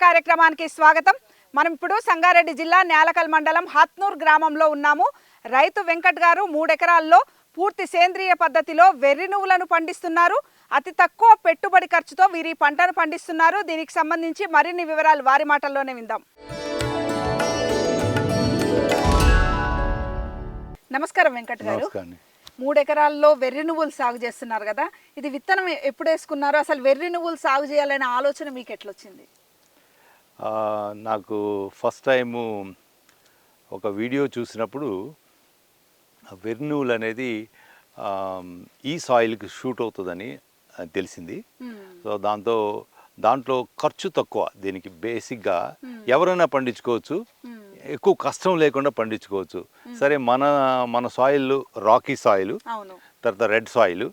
కార్యక్రమానికి స్వాగతం. మనం ఇప్పుడు సంగారెడ్డి జిల్లా నేలకల్ మండలం హత్నూర్ గ్రామంలో ఉన్నాము. రైతు వెంకట్ గారు 3 ఎకరాల్లో పూర్తి సేంద్రియ పద్ధతిలో వెర్రి నువ్వులను పండిస్తున్నారు. అతి తక్కువ పెట్టుబడి ఖర్చుతో వీరి పంటను పండిస్తున్నారు. దీనికి సంబంధించి మరిన్ని వివరాలు వారి మాటల్లోనే విందాం. నమస్కారం వెంకట్ గారు. 3 ఎకరాల్లో వెర్రి నువ్వులు సాగు చేస్తున్నారు కదా, ఇది విత్తనం ఎప్పుడు వేసుకున్నారు? అసలు వెర్రి నువ్వులు సాగు చేయాలనే ఆలోచన మీకు ఎట్లొచ్చింది? నాకు ఫస్ట్ టైము ఒక వీడియో చూసినప్పుడు వెర్రి నువ్వులు అనేది ఈ సాయిల్కి షూట్ అవుతుందని తెలిసింది. సో దాంట్లో ఖర్చు తక్కువ, దీనికి బేసిక్గా ఎవరైనా పండించుకోవచ్చు, ఎక్కువ కష్టం లేకుండా పండించుకోవచ్చు. సరే, మన సాయిల్ రాకీ సాయిల్, తర్వాత రెడ్ సాయిల్,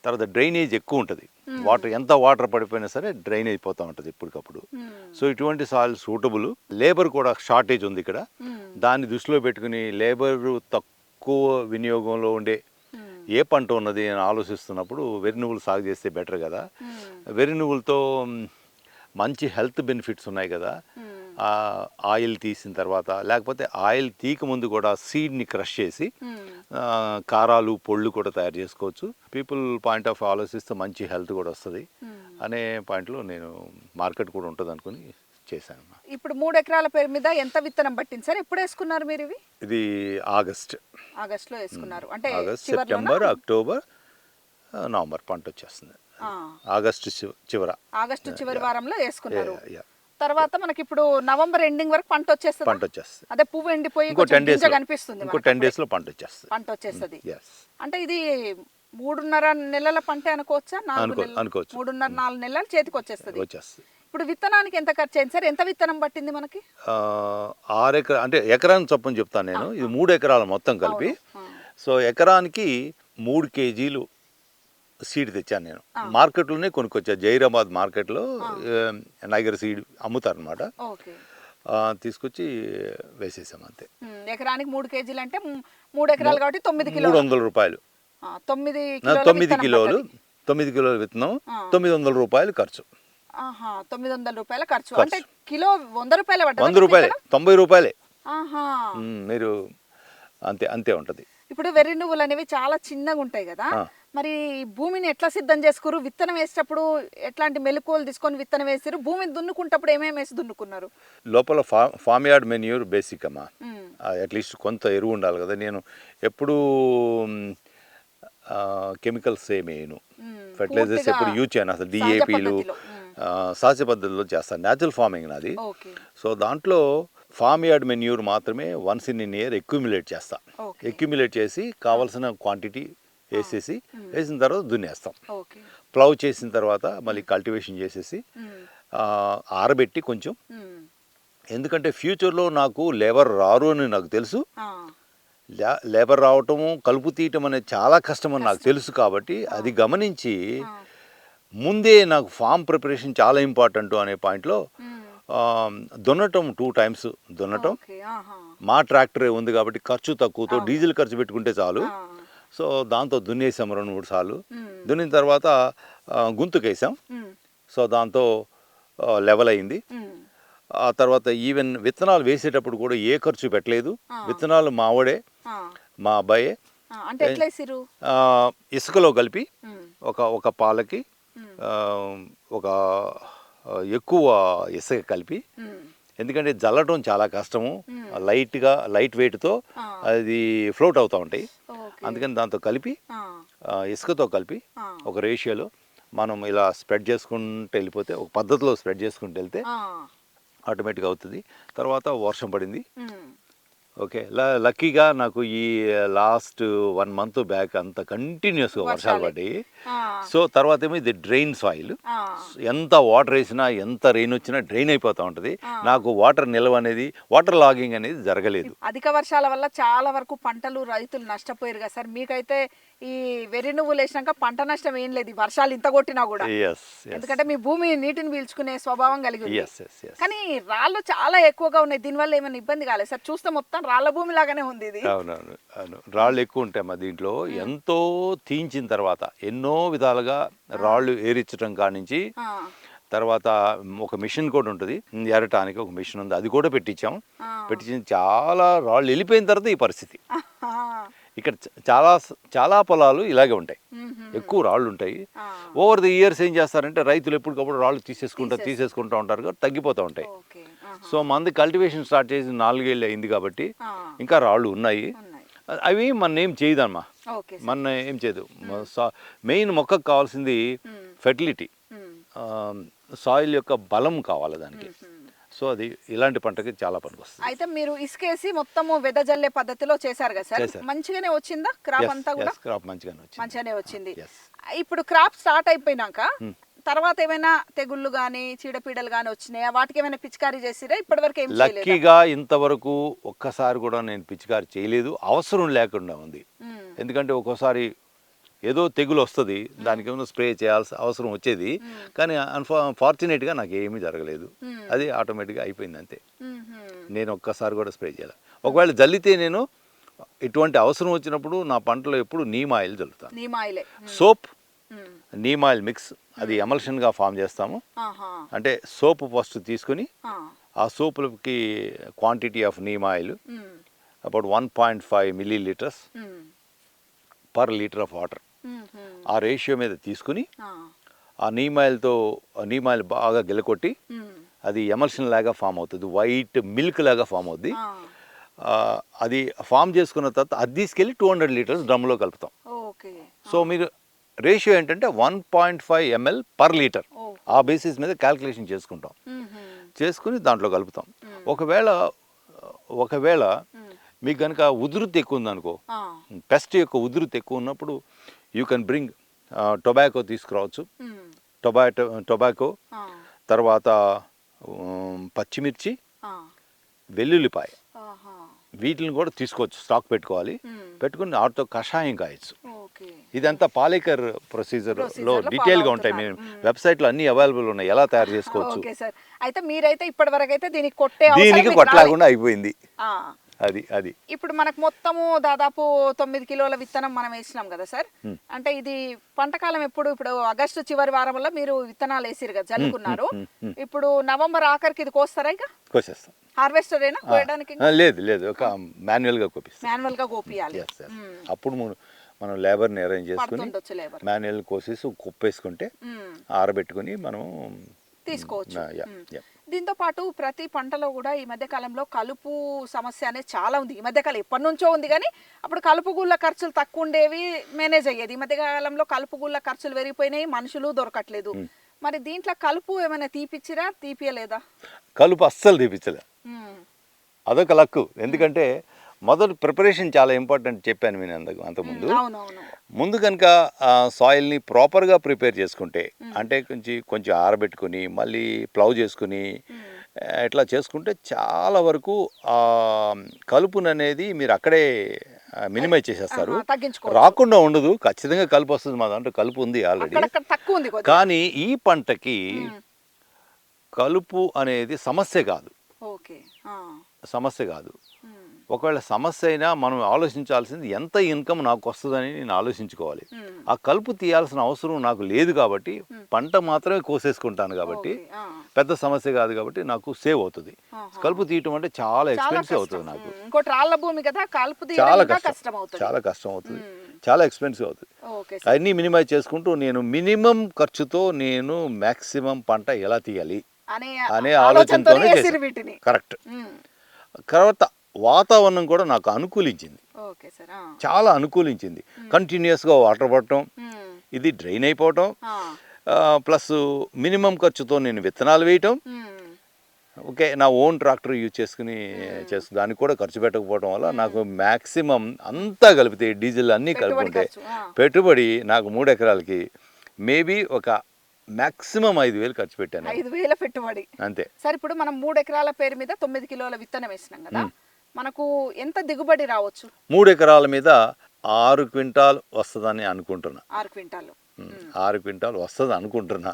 తర్వాత డ్రైనేజ్ ఎక్కువ ఉంటుంది. ఎంత వాటర్ పడిపోయినా సరే డ్రైన్ అయిపోతూ ఉంటుంది ఎప్పటికప్పుడు. సో ఇటువంటి సాయిల్ సూటబుల్. లేబర్ కూడా షార్టేజ్ ఉంది ఇక్కడ. దాన్ని దృష్టిలో పెట్టుకుని లేబర్ తక్కువ వినియోగంలో ఉండే ఏ పంట ఉన్నది అని ఆలోచిస్తున్నప్పుడు వెర్రి నువ్వులు సాగు చేస్తే బెటర్ కదా. వెర్రి నువ్వులతో మంచి హెల్త్ బెనిఫిట్స్ ఉన్నాయి కదా. ఆయిల్ తీసిన తర్వాత, లేకపోతే ఆయిల్ తీక ముందు కూడా సీడ్ని క్రష్ చేసి కారాలు పొళ్ళు కూడా తయారు చేసుకోవచ్చు. పీపుల్ పాయింట్ ఆఫ్ ఆలోచిస్తే మంచి హెల్త్ కూడా వస్తుంది అనే పాయింట్లో నేను మార్కెట్ కూడా ఉంటుంది అనుకుని చేశాను. ఇప్పుడు 3 ఎకరాల పేరు మీద ఎంత విత్తనం పట్టింది సార్? ఎప్పుడు వేసుకున్నారు మీరు? ఇది ఆగస్ట్లో వేసుకున్నారు. అంటే సెప్టెంబర్, అక్టోబర్, నవంబర్ పంట వచ్చేస్తుంది. ఆగస్టు చివరి వారంలో వేసుకున్నారు. తర్వాత మనకి ఇప్పుడు నవంబర్ ఎండింగ్ వరకు పంట వచ్చేస్తుంది. అదే పువ్వు ఎండిపోయి ఇంకో 10 days లో పంట వచ్చేస్తుంది. అంటే ఇది 3.5 నెలల పంట అనుకోవచ్చా? 3.5-4 నెలలు చేతికి వచ్చేస్తుంది. ఇప్పుడు విత్తనానికి ఎంత ఖర్చు అయింది సార్? ఎంత విత్తనం పట్టింది మనకి? 6 ఎకరా, అంటే ఎకరానికి చొప్పున చెప్తాను నేను. ఇది 3 ఎకరాలు మొత్తం కలిపి. సో ఎకరానికి 3 kgs సీడ్ తెచ్చాను నేను. మార్కెట్లోనే కొనుక్కొచ్చా. జైరాబాద్ మార్కెట్లో నైగర్ సీడ్ అమ్ముతారు అనమాట. తీసుకొచ్చి వేసేసాం అంతే. ఎకరానికి 3 kgs అంటే 3 ఎకరాలు కాబట్టి 9 కిలోలు, 300 రూపాయలు. 9 కిలోలు 9 కిలోల విత్తనం, 900 రూపాయలు ఖర్చు. 900 రూపాయల ఖర్చు. అంటే కిలో 100 రూపాయలు పడ్డది. 100 రూపాయలే, 90 రూపాయలే. మీరు అంతే ఉంటుంది. ఇప్పుడు వెర్రి నువ్వులు అనేవి చాలా చిన్నగా ఉంటాయి కదా, మరి భూమిని ఎట్లా సిద్ధం చేసుకురు? విత్తనం వేసేటప్పుడు ఎట్లాంటి మెలకువలు తీసుకొని విత్తనం వేసారు? భూమిని దున్నుకుంటప్పుడు ఏమేమి వేసి దున్నుకున్నారు? లోపల ఫామ్ యార్డ్ మెన్యూర్ బేసిక్ అమ్మా. అట్లీస్ట్ కొంత ఎరువు ఉండాలి కదా. నేను ఎప్పుడు కెమికల్స్ ఏమి వేయను, ఫెర్టిలైజర్స్ ఎప్పుడు యూజ్ చేయను అసలు. డిఏపీలు సహజ పద్ధతిలో చేస్తాను. న్యాచురల్ ఫార్మింగ్ నాది. సో దాంట్లో ఫామ్ యార్డ్ మెన్యూర్ మాత్రమే వన్స్ ఇన్ ఇయర్ ఎక్యుమిలేట్ చేస్తా. ఎక్యుమిలేట్ చేసి కావాల్సిన క్వాంటిటీ వేసిన తర్వాత దున్నేస్తాం. ప్లౌ చేసిన తర్వాత మళ్ళీ కల్టివేషన్ చేసేసి ఆరబెట్టి కొంచెం, ఎందుకంటే ఫ్యూచర్లో నాకు లేబర్ రారు అని నాకు తెలుసు. లేబర్ రావటము, కలుపు తీయటం అనేది చాలా కష్టం అని నాకు తెలుసు. కాబట్టి అది గమనించి ముందే నాకు ఫామ్ ప్రిపరేషన్ చాలా ఇంపార్టెంట్ అనే పాయింట్లో దున్నటం 2 times దున్నటం. మా ట్రాక్టరే ఉంది కాబట్టి ఖర్చు తక్కువతో డీజిల్ ఖర్చు పెట్టుకుంటే చాలు. సో దాంతో దున్నేసాం 2-3 సార్లు. దున్నిన తర్వాత గుంతుకేసాం. సో దాంతో లెవెల్ అయింది. ఆ తర్వాత ఈవెన్ విత్తనాలు వేసేటప్పుడు కూడా ఏ ఖర్చు పెట్టలేదు. విత్తనాలు మావాడే, మా అబ్బాయే. ఇసుకలో కలిపి ఒక పాలకి ఒక ఎక్కువ ఇసుక కలిపి, ఎందుకంటే జల్లటం చాలా కష్టము. లైట్ వెయిట్తో అది ఫ్లోట్ అవుతూ ఉంటాయి. అందుకని దాంతో కలిపి, ఇసుకతో కలిపి ఒక రేషియోలో మనం ఇలా స్ప్రెడ్ చేసుకుంటూ వెళ్ళిపోతే, ఒక పద్ధతిలో స్ప్రెడ్ చేసుకుంటూ వెళ్తే ఆటోమేటిక్గా అవుతుంది. తర్వాత వర్షం పడింది. ఓకే, లక్కీగా నాకు ఈ లాస్ట్ 1 month బ్యాక్ అంత కంటిన్యూస్గా వర్షాలు పడ్డాయి. సో తర్వాత ఏమో ఇది డ్రైన్ సాయిల్. ఎంత వాటర్ వేసినా, ఎంత రెయిన్ వచ్చినా డ్రైన్ అయిపోతూ ఉంటుంది. నాకు వాటర్ నిల్వ అనేది, వాటర్ లాగింగ్ అనేది జరగలేదు. అధిక వర్షాల వల్ల చాలా వరకు పంటలు రైతులు నష్టపోయారు కదా సార్. మీకైతే ఈ వెర్రి నువ్వులు వేసినాక పంట నష్టం ఏం లేదు, వర్షాలు ఇంత కొట్టినా కూడా. ఎందుకంటే మీ భూమి నీటిని పీల్చుకునే స్వభావం కలిగి ఉంది. కానీ రాళ్ళు చాలా ఎక్కువగా ఉన్నాయి. దీనివల్ల ఏమైనా ఇబ్బంది కాలేదు సార్? చూస్తే మొత్తం రాళ్ళ భూమి లాగానే ఉంది ఇది. అవునవును, రాళ్ళు ఎక్కువ ఉంటాయి మా దీంట్లో. ఎంతో తీయించిన తర్వాత, ఎన్నో విధాలుగా రాళ్ళు ఏరించడం కానించి తర్వాత ఒక మిషన్ కూడా ఉంటుంది, ఎరటానికి ఒక మిషన్ ఉంది, అది కూడా పెట్టించాం. పెట్టించిన చాలా రాళ్ళు వెళ్ళిపోయిన తర్వాత ఈ పరిస్థితి. ఇక్కడ చాలా పొలాలు ఇలాగే ఉంటాయి, ఎక్కువ రాళ్ళు ఉంటాయి. ఓవర్ ది ఇయర్స్ ఏం చేస్తారంటే రైతులు ఎప్పటికప్పుడు రాళ్ళు తీసేసుకుంటూ ఉంటారు కాబట్టి తగ్గిపోతూ ఉంటాయి. సో మంది కల్టివేషన్ స్టార్ట్ చేసి 4 ఏళ్ళు అయింది కాబట్టి ఇంకా రాళ్ళు ఉన్నాయి. అవి మన ఏం చేయదమ్మా, మన ఏం చేయదు. మెయిన్ మొక్కకు కావాల్సింది ఫెర్టిలిటీ, సాయిల్ యొక్క బలం కావాలి దానికి. సో అది ఇలాంటి పంటకి చాలా పనికొస్తుంది. అయితే మీరు ఇసుకేసి మొత్తము వెదజల్లే పద్ధతిలో చేశారు కదా సార్, మంచిగానే వచ్చిందా క్రాప్ అంతా కూడా? క్రాప్ మంచిగానే వచ్చింది. ఇప్పుడు క్రాప్ స్టార్ట్ అయిపోయినాక తర్వాత ఏమైనా తెగుళ్ళు గానీ చీడపీడలు గానీ వచ్చినాయా? వాటికి ఏమైనా పిచికారీ చేసిరా? ఇప్పటివరకు ఏం చేయలేదా? లక్కీగా ఇంతవరకు ఒక్కసారి కూడా నేను పిచికారీ చేయలేదు, అవసరం లేకుండా ఉంది. ఎందుకంటే ఒక్కోసారి ఏదో తెగులు వస్తుంది, దానికి ఏమైనా స్ప్రే చేయాల్సిన అవసరం వచ్చేది, కానీ ఫార్చునేట్గా నాకు ఏమీ జరగలేదు. అది ఆటోమేటిక్గా అయిపోయింది అంతే. నేను ఒక్కసారి కూడా స్ప్రే చేయాలి. ఒకవేళ జల్లితే నేను ఇటువంటి అవసరం వచ్చినప్పుడు నా పంటలో ఎప్పుడు నీమ్ ఆయిల్ జల్లుతాను. సోప్ నీమ్ ఆయిల్ మిక్స్, అది ఎమల్షన్గా ఫామ్ చేస్తాము. అంటే సోప్ ఫస్ట్ తీసుకుని ఆ సోపులకి quantity of neem oil about 1.5 milliliters per litre of water, ఆ రేషియో మీద తీసుకుని ఆ నీమ్ ఆయిల్ బాగా గిలకొట్టి అది ఎమల్షన్ లాగా ఫామ్ అవుతుంది, వైట్ మిల్క్ లాగా ఫామ్ అవుద్ది. అది ఫామ్ చేసుకున్న తర్వాత అది తీసుకెళ్ళి 200 liters డ్రమ్లో కలుపుతాం. సో మీరు రేషియో ఏంటంటే 1.5 ml పర్ లీటర్, ఆ బేసిస్ మీద క్యాల్కులేషన్ చేసుకుంటాం. చేసుకుని దాంట్లో కలుపుతాం. ఒకవేళ మీకు కనుక ఉధృతి ఎక్కువ ఉందనుకో, పెస్ట్ యొక్క ఉధృతి ఎక్కువ ఉన్నప్పుడు యూ కెన్ బ్రింగ్ టొబాకో తీసుకురావచ్చు. టొబాకో తర్వాత పచ్చిమిర్చి, వెల్లుల్లిపాయ, వీటిని కూడా తీసుకోవచ్చు, స్టాక్ పెట్టుకోవాలి. పెట్టుకుని వాటితో కషాయం కాయచ్చు. ఇదంతా పాలేకర్ ప్రొసీజర్లో డీటెయిల్గా ఉంటాయి. మేము వెబ్సైట్లో అన్ని అవైలబుల్ ఉన్నాయి, ఎలా తయారు చేసుకోవచ్చు. అయితే మీరైతే ఇప్పటి వరకు అయితే దీనికి కొట్టలాకుండా అయిపోయింది. అది ఇప్పుడు మనకు మొత్తము దాదాపు 9 కిలోల విత్తనం మనం వేసినాం కదా సార్. అంటే ఇది పంటకాలం ఇప్పుడు ఆగస్టు చివరి వారంలో మీరు విత్తనాలు వేసిరు కదా, జల్లుకున్నారు. ఇప్పుడు నవంబర్ ఆఖరికి ఇది కోస్తారా? ఇక కోసేస్తాం. హార్వెస్టర్ అయినా కోయడానికి? లేదు, ఒక మాన్యువల్ గా కోపియాలి. అప్పుడు మనం లేబర్ని అరేంజ్ చేసుకుని మాన్యువల్ కోసేసి కుప్పేసుకుంటే ఆరబెట్టుకుని మనం తీసుకోవచ్చు. దీంతో పాటు ప్రతి పంటలో కూడా ఈ మధ్య కాలంలో కలుపు సమస్య అనేది చాలా ఉంది. ఈ మధ్య కాలం ఎప్పటి నుంచో ఉంది, కానీ అప్పుడు కలుపు గుళ్ళ ఖర్చులు తక్కువ ఉండేవి, మేనేజ్ అయ్యేది. ఈ మధ్య కాలంలో కలుపు గుళ్ళ ఖర్చులు పెరిగిపోయినాయి, మనుషులు దొరకట్లేదు. మరి దీంట్లో కలుపు ఏమైనా తీపిచ్చిరా, తీపియలేదా? కలుపు అస్సలు తీపిచ్చలే, అదొక లక్కు. ఎందుకంటే మొదటి ప్రిపరేషన్ చాలా ఇంపార్టెంట్ చెప్పాను నేను ముందు కనుక సాయిల్ని ప్రాపర్గా ప్రిపేర్ చేసుకుంటే, అంటే కొంచెం ఆరబెట్టుకుని మళ్ళీ ప్లౌ చేసుకుని ఇట్లా చేసుకుంటే చాలా వరకు కలుపును అనేది మీరు అక్కడే మినిమైజ్ చేసేస్తారు, రాకుండా ఉండదు. ఖచ్చితంగా కలుపు వస్తుంది, మా దాంట్లో కలుపు ఉంది ఆల్రెడీ. కానీ ఈ పంటకి కలుపు అనేది సమస్య కాదు. ఒకవేళ సమస్య అయినా మనం ఆలోచించాల్సింది ఎంత ఇన్కమ్ నాకు వస్తుందని నేను ఆలోచించుకోవాలి. ఆ కలుపు తీయాల్సిన అవసరం నాకు లేదు కాబట్టి పంట మాత్రమే కోసేసుకుంటాను కాబట్టి పెద్ద సమస్య కాదు కాబట్టి నాకు సేవ్ అవుతుంది. కలుపు తీయటం అంటే చాలా ఎక్స్పెన్సివ్ అవుతుంది నాకు, చాలా కష్టం అవుతుంది, చాలా ఎక్స్పెన్సివ్ అవుతుంది. అన్నీ మినిమైజ్ చేసుకుంటూ నేను మినిమం ఖర్చుతో నేను మ్యాక్సిమం పంట ఎలా తీయాలి అనే ఆలోచనతోనే చేశాను. కరెక్ట్. తర్వాత వాతావరణం కూడా నాకు అనుకూలించింది, చాలా అనుకూలించింది. కంటిన్యూస్గా వాటర్ పడటం, ఇది డ్రైన్ అయిపోవటం, ప్లస్ మినిమం ఖర్చుతో నేను విత్తనాలు వేయటం. ఓకే, నా ఓన్ ట్రాక్టర్ యూజ్ చేసుకుని దానికి కూడా ఖర్చు పెట్టకపోవడం వల్ల నాకు మ్యాక్సిమం అంతా కలిపితే డీజిల్ అన్నీ కలుపుకుంటే పెట్టుబడి నాకు 3 ఎకరాలకి మేబీ ఒక మాక్సిమం 5,000 ఖర్చు పెట్టాను. 5,000 పెట్టుబడి అంతే సార్. ఇప్పుడు మనం 3 ఎకరాల పేరు మీద 9 కిలోల విత్తనం వేసినాం కదా, మనకు ఎంత దిగుబడి రావచ్చు? 3 ఎకరాల మీద 6 క్వింటాల్ వస్తుందని అనుకుంటున్నా. 6 క్వింటాల్ వస్తుంది అనుకుంటున్నా.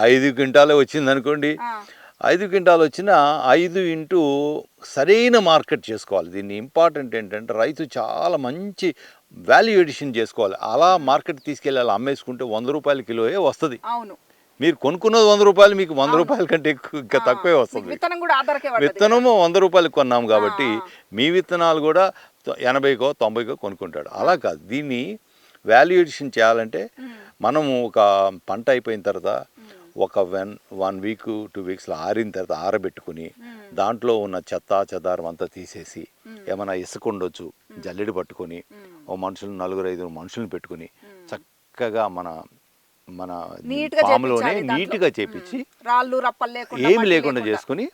5 క్వింటాలే వచ్చింది అనుకోండి, 5 క్వింటాల్ వచ్చిన 5 ఇంటూ సరైన మార్కెట్ చేసుకోవాలి. దీన్ని ఇంపార్టెంట్ ఏంటంటే రైతు చాలా మంచి వాల్యూ ఎడిషన్ చేసుకోవాలి. అలా మార్కెట్ తీసుకెళ్ళి అలా అమ్మేసుకుంటే 100 రూపాయల కిలోయే వస్తుంది. మీరు కొనుక్కున్నది 100 రూపాయలు, మీకు 100 రూపాయల కంటే ఎక్కువ ఇంకా తక్కువే వస్తుంది. విత్తనం కూడా ఆధారకే పడ్డది. విత్తనము 100 రూపాయలకి కొన్నాము కాబట్టి మీ విత్తనాలు కూడా 80కో 90కో కొనుక్కుంటాడు. అలా కాదు, దీన్ని వాల్యుయేషన్ చేయాలంటే మనము ఒక పంట అయిపోయిన తర్వాత ఒక 1 వీక్ 2 వీక్స్లో ఆరిన తర్వాత ఆరబెట్టుకుని దాంట్లో ఉన్న చెత్త చెదారం అంతా తీసేసి ఏమైనా ఇసుక ఉండొచ్చు జల్లెడ పట్టుకొని ఓ మనుషులు 4-5 మనుషులను పెట్టుకుని చక్కగా మన ఫామ్లోనే నీట్గా చేపించి రాళ్ళు రప్పలు లేకుండా ఏమి లేకుండా చేసుకుని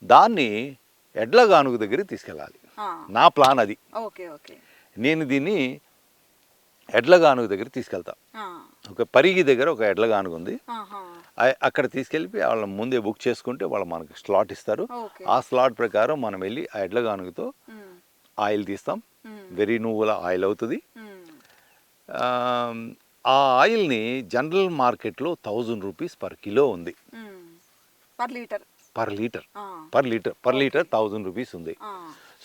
దాన్ని ఎడ్ల గానుగ దగ్గరికి తీసుకెళ్ళాలి. నా ప్లాన్ అది. Okay okay. నేను దీన్ని ఎడ్ల గానుగ దగ్గర తీసుకెళ్తా. ఒక పరిగి దగ్గర ఒక ఎడ్ల గానుగ ఉంది, అక్కడ తీసుకెళ్ళి వాళ్ళ ముందే బుక్ చేసుకుంటే వాళ్ళు మనకి స్లాట్ ఇస్తారు. ఆ స్లాట్ ప్రకారం మనం వెళ్ళి ఆ ఎడ్ల గానుగతో ఆయిల్ తీస్తాం. వెరీ నువ్వుల ఆయిల్ అవుతుంది. ఆ ఆయిల్ని జనరల్ మార్కెట్లో 1000 రూపీస్ పర్ కిలో ఉంది. పర్ లీటర్ 1000 రూపీస్ ఉంది.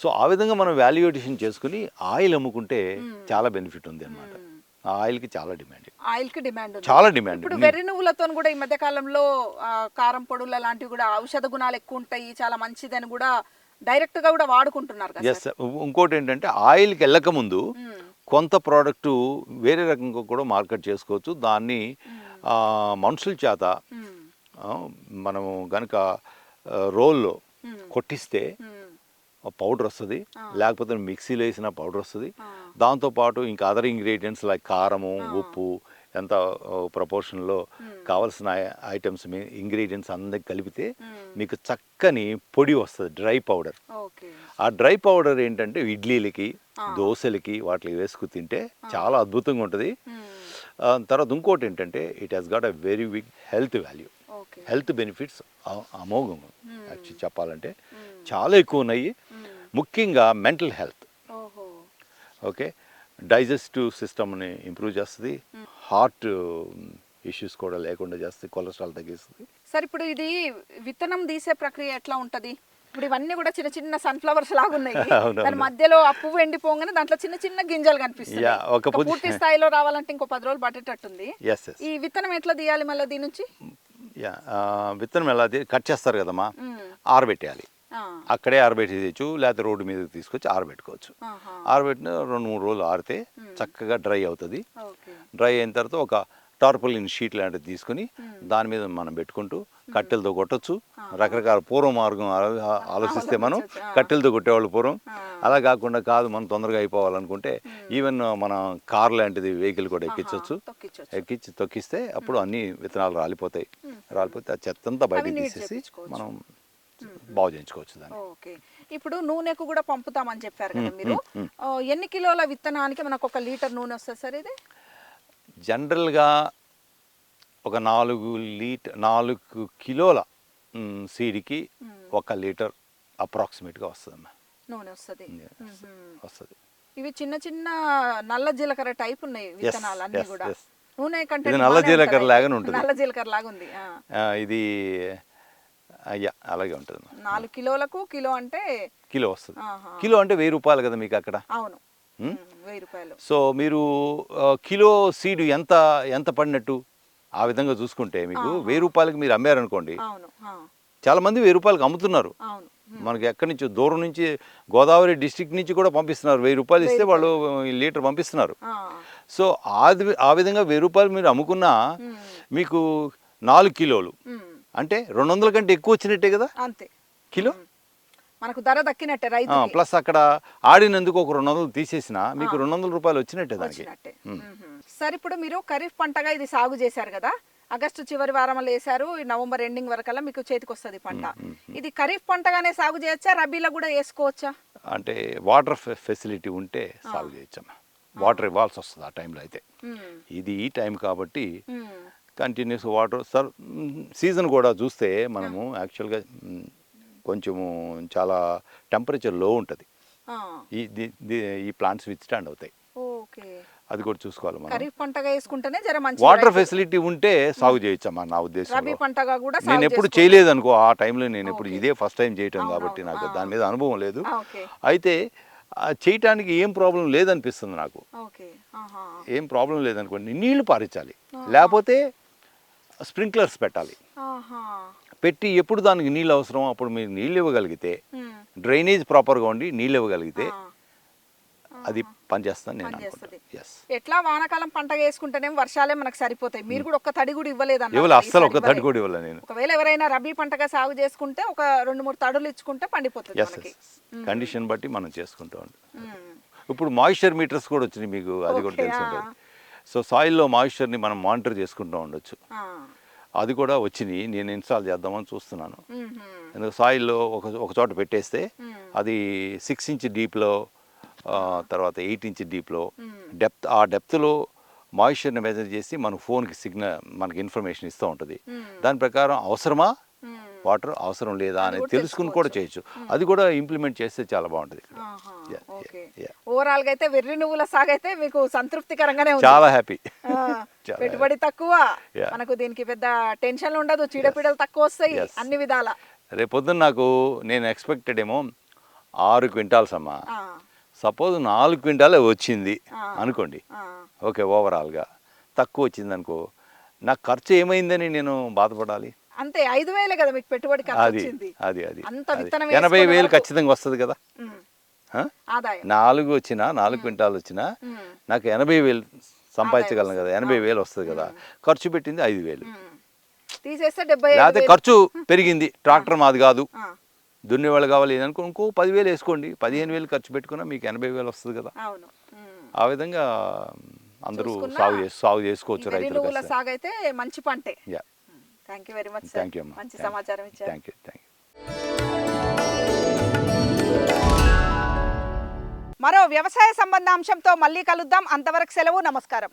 సో ఆ విధంగా మనం వాల్యుయేషన్ చేసుకుని ఆయిల్ అమ్ముకుంటే చాలా బెనిఫిట్ ఉంది అన్నమాట. ఆ ఆయిల్కి చాలా డిమాండ్. చాలా డిమాండ్. ఇప్పుడు వెర్రి నువ్వులతో కూడా ఈ మధ్య కాలంలో కారం పొడుల లాంటివి కూడా ఔషధ గుణాలు ఎక్కువ ఉంటాయి, చాలా మంచిదని కూడా డైరెక్ట్ గా కూడా వాడుకుంటున్నారు కదా. ఎస్. ఇంకోటి ఏంటంటే ఆయిల్కి వెళ్ళక ముందు కొంత ప్రోడక్ట్ వేరే రకంగా కూడా మార్కెట్ చేసుకోవచ్చు. దాన్ని మనుషుల చేత మనము కనుక రోల్లో కొట్టిస్తే పౌడర్ వస్తుంది, లేకపోతే మిక్సీలో వేసిన పౌడర్ వస్తుంది. దాంతోపాటు ఇంకా అదర్ ఇంగ్రీడియంట్స్ లైక్ కారము, ఉప్పు, ఎంత ప్రపోర్షన్లో కావాల్సిన ఐటమ్స్ ఇంగ్రీడియంట్స్ అందరికి కలిపితే మీకు చక్కని పొడి వస్తుంది, డ్రై పౌడర్. ఆ డ్రై పౌడర్ ఏంటంటే ఇడ్లీలకి, దోశలకి వాటికి వేసుకు తింటే చాలా అద్భుతంగా ఉంటుంది. తర్వాత ఇంకోటి ఏంటంటే it has got a very big health value. Health benefits అమోఘం యాక్చువల్లీ చెప్పాలంటే చాలా ఎక్కువ ఉన్నాయి. ముఖ్యంగా మెంటల్ హెల్త్, ఓకే, డైజెస్టివ్ సిస్టమ్ని ఇంప్రూవ్ చేస్తుంది, హార్ట్ ఇష్యూస్ కూడా లేకుండా చేస్తుంది, కొలెస్ట్రాల్ తగ్గిస్తుంది. సార్ ఇప్పుడు ఇది విత్తనం తీసే ప్రక్రియ ఎట్లా ఉంటది? ఇప్పుడు ఇవన్నీ కూడా చిన్న చిన్న సన్ఫ్లవర్స్ లాగా ఉన్నాయి. దాని మధ్యలో ఆ పువ్వు ఎండిపోగానే దాంట్లో చిన్న చిన్న గింజలు కనిపిస్తాయి. పూర్తి స్థాయిలో రావాలంటే ఇంకో 10 రోజులు పట్టేటట్టుంది. ఈ విత్తనం ఎట్లా తీయాలి మళ్ళీ దీని నుంచి? విత్తనం ఎలా కట్ చేస్తారు కదమ్మా, ఆరబెట్టేయాలి. అక్కడే ఆరబెట్టేయచ్చు, లేకపోతే రోడ్డు మీద తీసుకొచ్చి ఆరబెట్టుకోవచ్చు. ఆరబెట్టిన 2-3 రోజులు ఆరితే చక్కగా డ్రై అవుతుంది. డ్రై అయిన తర్వాత ఒక టార్పలిన్ షీట్ లాంటిది తీసుకుని దాని మీద మనం పెట్టుకుంటూ కట్టెలతో కొట్టచ్చు. రకరకాల పూర్వ మార్గం ఆలోచిస్తే మనం కట్టెలతో కొట్టేవాళ్ళు పూర్వం. అలా కాకుండా కాదు మనం తొందరగా అయిపోవాలనుకుంటే ఈవెన్ మన కార్ లాంటిది వెహికల్ కూడా ఎక్కించవచ్చు. ఎక్కించి తొక్కిస్తే అప్పుడు అన్ని విత్తనాలు రాలిపోతాయి. రాలిపోతే ఆ చెత్తంతా బయటకు తీసేసి మనం బాగు చేయించుకోవచ్చు దాన్ని. ఓకే. ఇప్పుడు నూనెకు కూడా పంపుతామని చెప్పారు కదా మీరు. ఎన్ని కిలోల విత్తనానికి మనకు 1 లీటర్ నూనె వస్తుంది సార్? ఇది జనరల్గా ఒక 4 కిలోల సీడ్కి 1 లీటర్ అప్రాక్సిమేట్గా వస్తుందమ్మా నూనె వస్తుంది. వస్తుంది. ఇవి చిన్న చిన్న నల్ల జీలకర్ర టైప్ ఉన్నాయి విత్తనాలు అన్ని కూడా. నూనె కంటే నల్ల జీలకర్ర లాగానే ఉంటుంది. నల్ల జీలకర్ర లాగా ఉంది ఇది. అయ్యా అలాగే ఉంటుంది. 4 కిలోలకు కిలో అంటే కిలో వస్తుంది. కిలో అంటే 1000 రూపాయలు కదా మీకు అక్కడ. అవును, 1000 రూపాయలు. సో మీరు కిలో సీడ్ ఎంత పడినట్టు ఆ విధంగా చూసుకుంటే మీకు 1000 రూపాయలకి మీరు అమ్మారనుకోండి, చాలా మంది 1000 రూపాయలకి అమ్ముతున్నారు. మనకి ఎక్కడి నుంచి దూరం నుంచి గోదావరి డిస్ట్రిక్ట్ నుంచి కూడా పంపిస్తున్నారు. 1000 రూపాయలు ఇస్తే వాళ్ళు లీటర్ పంపిస్తున్నారు. సో ఆ విధంగా 1000 రూపాయలు మీరు అమ్ముకున్నా మీకు 4 కిలోలు అంటే 200 కంటే ఎక్కువ వచ్చినట్టే కదా అంతే కిలో. మనకు ధర దక్కినట్టే రైతు. ప్లస్ అక్కడ ఆడినందుకు ఒక 200 తీసేసినా మీకు 200 రూపాయలు వచ్చినట్టే దానికి. సరే ఇప్పుడు మీరు ఖరీఫ్ పంటగా ఇది సాగు చేశారు కదా, ఆగస్టు చివరి వారంలో వేసారు, నవంబర్ ఎండింగ్ వరకల్లా మీకు చేతికి వస్తుంది పంట. ఇది ఖరీఫ్ పంటగానే సాగు చేయొచ్చా, రబీలో కూడా వేసుకోవచ్చా? అంటే వాటర్ ఫెసిలిటీ ఉంటే సాగు చేయొచ్చమ్మా. వాటర్ ఇవ్వాల్సి వస్తుంది ఆ టైంలో. అయితే ఇది ఈ టైం కాబట్టి కంటిన్యూస్ వాటర్. సార్ సీజన్ కూడా చూస్తే మనము యాక్చువల్గా కొంచెము చాలా టెంపరేచర్ లో ఉంటుంది. ఈ ప్లాంట్స్ విత్ స్టాండ్ అవుతాయి. అది కూడా చూసుకోవాలి మనం. ఖరీఫ్ పంటగా వేసుకుంటేనే జర మంచి వాటర్ ఫెసిలిటీ ఉంటే సాగు చేయొచ్చమ్మా నా ఉద్దేశం. రబీ పంటగా కూడా నేను ఎప్పుడు చేయలేదు అనుకో ఆ టైంలో. నేను ఎప్పుడు ఇదే ఫస్ట్ టైం చేయటం కాబట్టి నాకు దాని మీద అనుభవం లేదు. అయితే చేయటానికి ఏం ప్రాబ్లం లేదనిపిస్తుంది నాకు. ఏం ప్రాబ్లం లేదనుకోండి, నీళ్లు పారించాలి. లేకపోతే స్ప్రింక్లర్స్ పెట్టాలి. ఆహా. పెట్టి ఎప్పుడు దానికి నీళ్ళు అవసరం అప్పుడు మీరు నీళ్ళు ఇవ్వగలిగితే, ఉమ్. డ్రైనేజ్ ప్రాపర్గా ఉండి నీళ్ళు ఇవ్వగలిగితే ఆ. అది పనిచేస్తాను నేను పనిచేస్తది. అనుకుంటాను. ఎస్, ఎట్లా వానాకాలం పంట వేసుకుంటేనే వర్షాలే మనకు సరిపోతాయి. మీరు కూడా ఒక్క తడి కూడా ఇవ్వలేదన్నారు ఇవ్వలే, కదా, అస్సలు ఈసారి ఒక తడి ఇవ్వలే. కూడా ఇవ్వలే నేను. ఒకవేళ ఎవరైనా రబీ పంటగా సాగు చేసుకుంటే ఒక 2-3 తడులు ఇచ్చుకుంటే పండిపోతుంది ఎస్ మనకి. కండిషన్ బట్టి మనం చేసుకుంటూ ఉంటాం. ఉమ్. ఇప్పుడు మాయిశ్చర్ మీటర్స్ కూడా వచ్చినాయి మీకు, అది కూడా ఓకే, తెలిసి ఆ. ఉంటుంది. సో సాయిల్లో మాయిశ్చర్ని మనం మానిటర్ చేసుకుంటూ ఉండొచ్చు. ఆ. అది కూడా వచ్చినాయి, నేను ఇన్స్టాల్ చేద్దామని చూస్తున్నాను. ఉహుం. ఎందుకు సాయిల్లో ఒక చోట పెట్టేస్తే ఉమ్. అది 6 ఇంచ్ డీప్లో, తర్వాత 8 ఇంచ్ డీప్లో ఉమ్. ఆ డెప్త్లో మాయిశ్చర్ని మెజర్ చేసి మన ఫోన్కి సిగ్నల్ మనకి ఇన్ఫర్మేషన్ ఇస్తూ ఉంటుంది. ఉమ్. దాని ప్రకారం అవసరమా ఉమ్. వాటర్ అవసరం లేదా అది అనేది కూడా తెలుసుకుని కూడా చేయొచ్చు. అది కూడా ఇంప్లిమెంట్ చేస్తే చాలా బాగుంటుంది ఇక్కడ. ఆహా. Yeah, okay. yeah. ఓవరాల్ గా అయితే వెర్రి నువ్వుల సాగు అయితే మీకు సంతృప్తికరంగానే ఉంది. చాలా హ్యాపీ. ఆ, చాలా పెట్టుబడి తక్కువ, Yeah. మనకు దీనికి పెద్ద టెన్షన్ ఉండదు, చీడపీడలు తక్కువ వస్తాయి Yes. అన్ని విధాల. రేపొద్దున నాకు నేను ఎక్స్పెక్టెడ్ ఏమో 6 క్వింటాల్స్ అమ్మా. ఆ, సపోజ్ 4 క్వింటాలే వచ్చింది ఆ. అనుకోండి, ఆ, ఓకే, ఓవరాల్గా తక్కువ వచ్చింది అనుకో, నాకు ఖర్చు ఏమైందని నేను బాధపడాలి? అంతే 5,000 కదా మీకు పెట్టుబడి ఖర్చు అది వచ్చింది. అది అది అంత అది. విత్తనం 80,000 వేసుకునే ఖచ్చితంగా వస్తుంది కదా. ఉమ్, ఆ? ఆదాయం. 4 వచ్చినా 4 క్వింటాలు వచ్చినా ఉమ్, నాకు 80,000 సంపాదించగలను కదా, 80,000 వస్తుంది కదా. ఖర్చు పెట్టింది 5,000. ఉమ్. తీసేస్తే 75,000. లేకపోతే ఖర్చు పెరిగింది, ట్రాక్టర్ మాది కాదు, ఆ, దున్నేవాళ్ళు కావాలి అనుకో, ఇంకో 10,000 వేసుకోండి, 15,000 ఖర్చు పెట్టుకున్నా మీకు 80,000 వస్తుంది కదా. అవును. ఉమ్. ఆ విధంగా అందరూ చూసుకున్నా సాగు ఈ చేసుకోవచ్చు వెర్రి రైతులు. నువ్వుల సాగు అయితే మంచి పంటే. Yeah, thank you very much sir, thank you అమ్మా. మంచి సమాచారం ఇచ్చారు. Thank you. మరో వ్యవసాయ సంబంధ అంశంతో మళ్ళీ కలుద్దాం. అంతవరకు సెలవు, నమస్కారం.